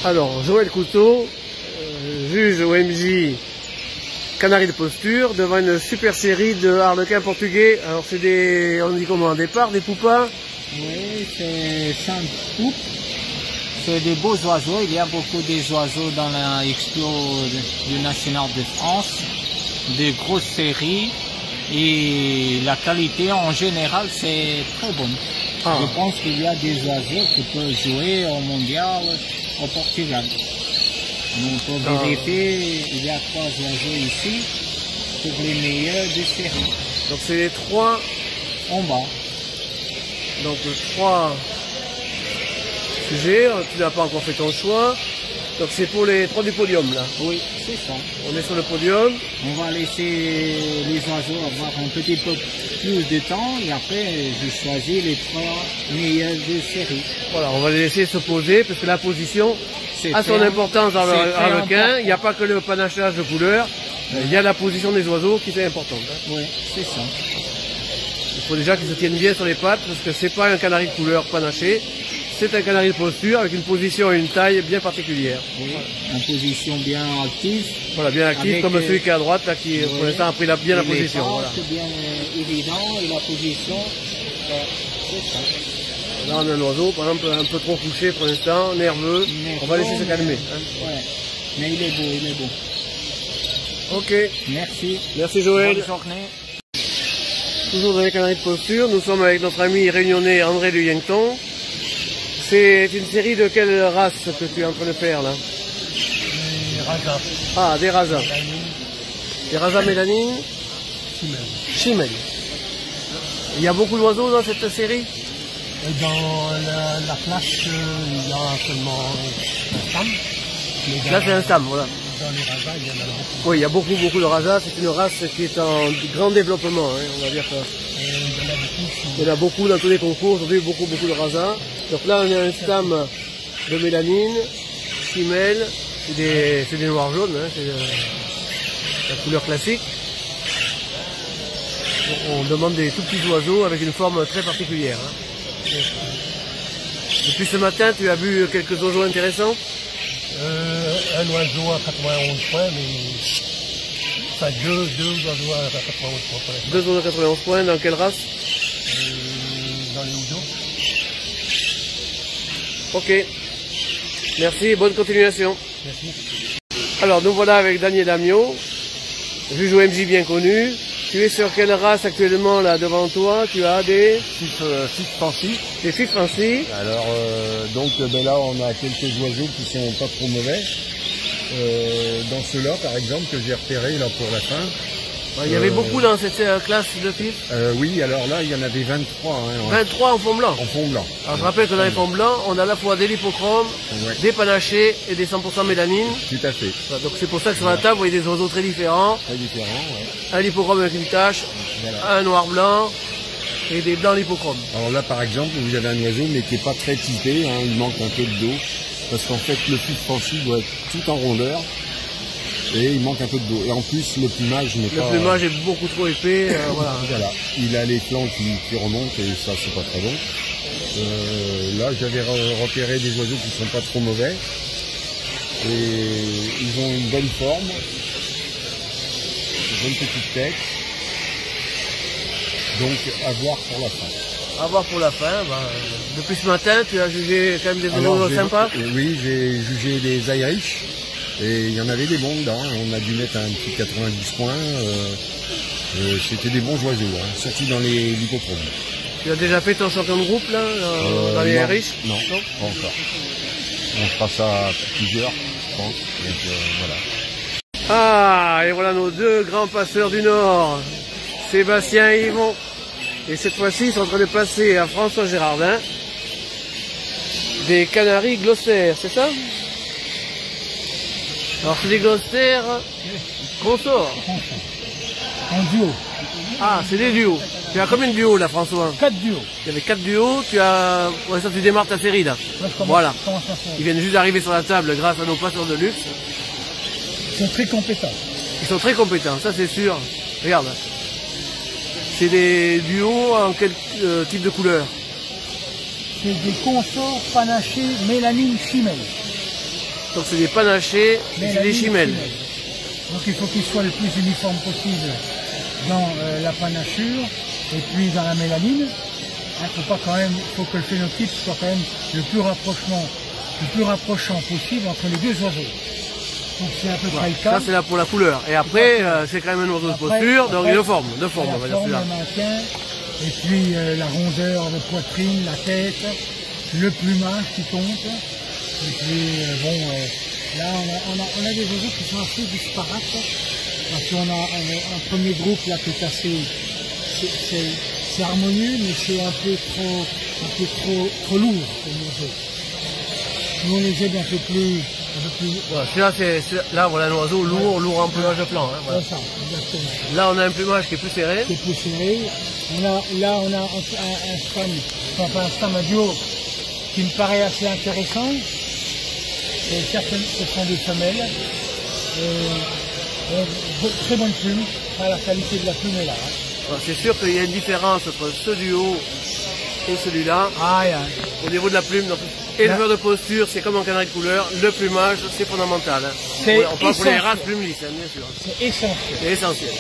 Alors, Joël Couteau, juge OMJ Canaries de posture, devant une super série de harlequins portugais. Alors, c'est des, on dit comment, des parts, des poupas? Oui, c'est 5 poupes. C'est des beaux oiseaux. Il y a beaucoup des oiseaux dans l'expo du National de France. Des grosses séries. Et la qualité en général, c'est très bonne. Ah. Je pense qu'il y a des oiseaux qui peuvent jouer au mondial au Portugal. Donc pour vérifier, il y a 3 oiseaux ici pour les meilleurs des séries. Donc c'est les 3 En bas. Donc 3 sujets, tu n'as pas encore fait ton choix. Donc c'est pour les 3 du podium là. Oui, c'est ça. On est sur le podium. On va laisser les oiseaux avoir un petit peu plus de temps et après je choisis les 3 meilleurs des séries. Voilà, on va les laisser se poser parce que la position a son importance dans le harlequin. Il n'y a pas que le panachage de couleurs, il y a la position des oiseaux qui est importante. Hein. Oui, c'est ça. Il faut déjà qu'ils se tiennent bien sur les pattes parce que c'est pas un canari de couleur panaché, c'est un canari de posture avec une position et une taille bien particulière. Oui, en position bien active. Voilà, bien active comme celui qui est à droite là, qui pour l'instant a pris bien la position. Voilà. C'est bien évident et la position, c'est ça. Là on a un oiseau par exemple un peu trop couché pour l'instant, nerveux, on va laisser se calmer. Hein. Ouais. Mais il est beau, il est beau. Ok. Merci. Merci Joël. Bonne journée. Toujours dans les canaris de posture, nous sommes avec notre ami réunionnais André du Yankton. C'est une série de quelle race que tu es en train de faire là? Des rasas. Ah, des rasas. Des rasas mélanine. Chimel. Il y a beaucoup d'oiseaux dans cette série? Dans la place, il y a seulement un stam. Là, c'est un stam, voilà. Dans les rasas, il y en a beaucoup. Oui, il y a beaucoup de rasas. C'est une race qui est en grand développement. Hein, on va dire que il y en a beaucoup dans tous les concours. Aujourd'hui, beaucoup de rasas. Donc là, on a un stam de mélanine, chimel. C'est des noirs jaunes. Hein, c'est la couleur classique. On demande des tout petits oiseaux avec une forme très particulière. Hein. Depuis ce matin, tu as vu quelques oiseaux intéressants? Un oiseau à 91 points, mais enfin deux oiseaux à 91 points. 2 oiseaux à 91 points, dans quelle race? Dans les houdos. Ok. Merci, bonne continuation. Merci. Alors, nous voilà avec Daniel Amiot, juge OMJ bien connu. Tu es sur quelle race actuellement là devant toi? Tu as des Fif Fancy. Des Fif Fancy. Alors ben là on a quelques oiseaux qui sont pas trop mauvais. Dans ceux-là par exemple que j'ai repéré là pour la fin. Il y avait beaucoup dans cette classe de Fif. Oui, alors là il y en avait 23. Hein, 23 en fond blanc. En fond blanc. Alors je rappelle que dans les fonds blancs, on a à la fois des lipochromes, des panachés et des 100% mélanine. Tout à fait. Voilà, donc c'est pour ça que sur la table, vous voyez des oiseaux très différents. Très différents, ouais. Un lipochrome avec une tache, un noir blanc et des blancs lipochromes. Alors là par exemple, vous avez un oiseau mais qui n'est pas très typé, hein, il manque un peu de dos. Parce qu'en fait le Fif Fancy doit être tout en rondeur. Et il manque un peu de dos. Et en plus, le plumage n'est pas... Le plumage est beaucoup trop épais. Voilà. Voilà. Il a les flancs qui remontent et ça, c'est pas très bon. Là, j'avais repéré des oiseaux qui sont pas trop mauvais. Et ils ont une bonne forme. Une bonne petite tête. Donc, à voir pour la fin. À voir pour la fin. Depuis ce matin, tu as jugé quand même des oiseaux sympas? Oui, j'ai jugé des Irish. Et il y en avait des bons dedans, on a dû mettre un petit 90 points, c'était des bons oiseaux, hein, surtout dans les lipochromes. Tu as déjà fait ton champion de groupe là, dans les riches? Non, pas encore. On fera ça à plusieurs, je pense, donc voilà. Ah, et voilà nos deux grands passeurs du Nord, Sébastien et Yvon. Et cette fois-ci, ils sont en train de passer à François Gérardin des Canaries Gloucester, c'est ça? Alors c'est des Gloucester consorts. En duo. Ah, c'est des duos. Tu as combien de duos là, François? 4 duos. Il y avait 4 duos, tu as... Ouais, ça, tu démarres ta série là. Voilà. Ils viennent juste d'arriver sur la table grâce à nos passeurs de luxe. Ils sont très compétents. Ils sont très compétents, ça c'est sûr. Regarde. C'est des duos en quel type de couleur? C'est des consorts panachés mélanine chimel. Donc c'est des panachés et c'est des chimelles. Donc il faut qu'il soit le plus uniforme possible dans la panachure et puis dans la mélanine. Faut que le phénotype soit quand même le plus rapprochant possible entre les deux oiseaux. Donc c'est à peu près le cas. Ça c'est là pour la couleur. Et après, c'est quand même un oiseau de posture, donc il y a deux formes, on va dire celui-là. Le maintien, et puis la rondeur de poitrine, la tête, le plumage qui compte. Et puis là on a des oiseaux qui sont assez disparates. Parce qu'on a un premier groupe là qui est assez, c'est harmonieux, mais c'est un peu trop lourd comme oiseau. Nous on les aide un peu plus. Voilà, là voilà un oiseau lourd en plumage de flanc. Hein, voilà. Ça, exactement. Là on a un plumage qui est plus serré. Là on a un duo qui me paraît assez intéressant. Certaines, ce sont des femelles. Très bonne plume. La qualité de la plume est là. Hein. C'est sûr qu'il y a une différence entre ce duo et celui-là. Au niveau de la plume. Donc, éleveur de posture, c'est comme un canari de couleur. Le plumage, c'est fondamental. Hein. On parle pour les races plumes lisses, hein, bien sûr. C'est essentiel. C'est essentiel.